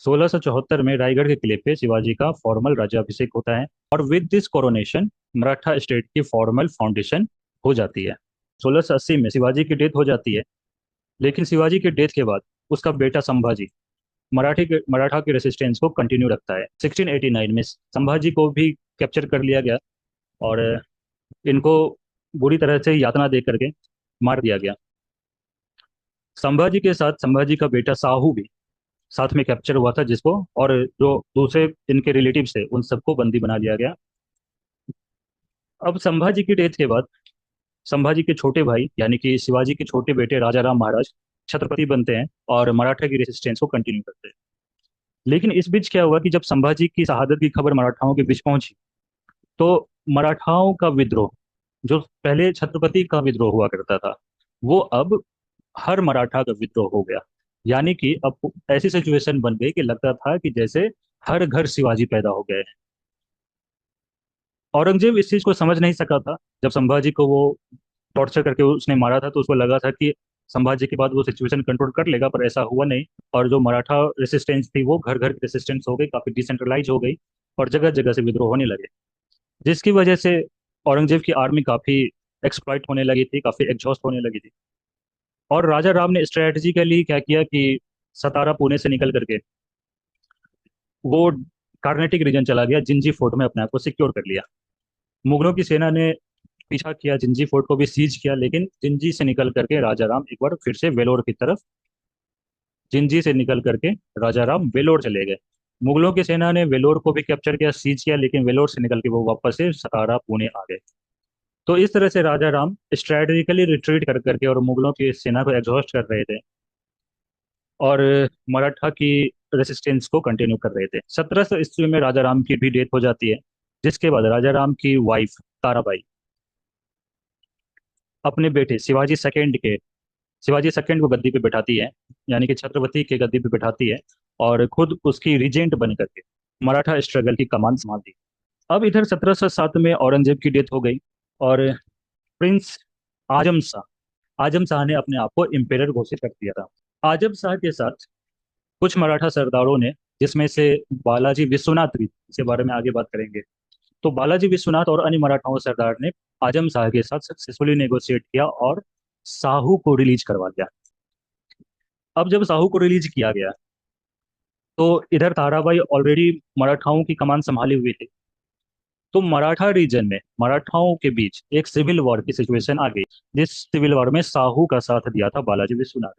1674 में रायगढ़ के किले पे शिवाजी का फॉर्मल राज्याभिषेक होता है और with this coronation Maratha state की फॉर्मल फाउंडेशन हो जाती है। 1680 में शिवाजी की डेथ हो जाती है, लेकिन शिवाजी के डेथ के बाद उसका बेटा संभाजी मराठा के रेसिस्टेंस को कंटिन्यू रखता है। 1689 में संभाजी को भी कैप्चर कर लिया गया और इनको बुरी तरह से यातना दे करके मार दिया गया। संभाजी के साथ संभाजी का बेटा साहू भी साथ में कैप्चर हुआ था, जिसको और जो दूसरे इनके रिलेटिव्स थे उन सबको बंदी बना लिया गया। अब संभाजी की डेथ के बाद संभाजी के छोटे भाई यानी कि शिवाजी के छोटे बेटे राजा राम महाराज छत्रपति बनते हैं और मराठा की रेसिस्टेंस को कंटिन्यू करते हैं। लेकिन इस बीच क्या हुआ कि जब संभाजी की शहादत की खबर मराठाओं के बीच पहुंची, तो मराठाओं का विद्रोह, जो पहले छत्रपति का विद्रोह हुआ करता था, वो अब हर मराठा का विद्रोह हो गया। यानी कि अब ऐसी सिचुएशन बन गई कि लगता था कि जैसे हर घर शिवाजी पैदा हो गए हैं। औरंगजेब इस चीज को समझ नहीं सका था। जब संभाजी को वो टॉर्चर करके उसने मारा था, तो उसको लगा था कि संभाजी के बाद वो सिचुएशन कंट्रोल कर लेगा, पर ऐसा हुआ नहीं। और जो मराठा रेसिस्टेंस थी वो घर घर रेसिस्टेंस हो गई, काफी डिसेंट्रलाइज हो गई और जगह जगह से विद्रोह होने लगे, जिसकी वजह से औरंगजेब की आर्मी काफी एक्सप्लॉइट होने लगी थी, काफी एग्जॉस्ट होने लगी थी। और राजा राम ने स्ट्रेटेजिकली क्या किया कि सतारा पुणे से निकल करके वो कार्नेटिक रीजन चला गया, जिंजी फोर्ट में अपने आप को सिक्योर कर लिया। मुगलों की सेना ने पीछा किया, जिंजी फोर्ट को भी सीज किया, लेकिन जिंजी से निकल करके राजा राम एक बार फिर से वेलोर की तरफ, जिंजी से निकल करके राजा राम वेलोर चले गए। मुगलों की सेना ने वेलोर को भी कैप्चर किया, सीज किया, लेकिन वेलोर से निकल के वो वापस से सतारा पुणे आ गए। तो इस तरह से राजा राम स्ट्रेटेजिकली रिट्रीट कर करके और मुगलों की सेना को एग्जॉस्ट कर रहे थे और मराठा की रेसिस्टेंस को कंटिन्यू कर रहे थे। 1700 ईस्वी में राजा राम की भी डेथ हो जाती है, जिसके बाद राजा राम की वाइफ ताराबाई अपने बेटे शिवाजी सेकंड को गद्दी पे बैठाती है, यानी कि छत्रपति के गद्दी पे बैठाती है, और खुद उसकी रिजेंट बन करके मराठा स्ट्रगल की कमान संभालती है। अब इधर 1707 में औरंगजेब की डेथ हो गई और प्रिंस आजम शाह आजम शाह ने अपने आप को इम्पेरर घोषित कर दिया था। आजम शाह के साथ कुछ मराठा सरदारों ने, जिसमें से बालाजी विश्वनाथ भी, इसके बारे में आगे बात करेंगे, तो बालाजी विश्वनाथ और अन्य मराठाओं सरदार ने आजम शाह के साथ सक्सेसफुली नेगोशिएट किया और साहू को रिलीज करवा दिया। अब जब साहू को रिलीज किया गया, तो इधर ताराबाई ऑलरेडी मराठाओं की कमान संभाली हुई थी। तो मराठा रीजन में मराठाओं के बीच एक सिविल वॉर की सिचुएशन आ गई, जिस सिविल वॉर में साहू का साथ दिया था बालाजी विश्वनाथ।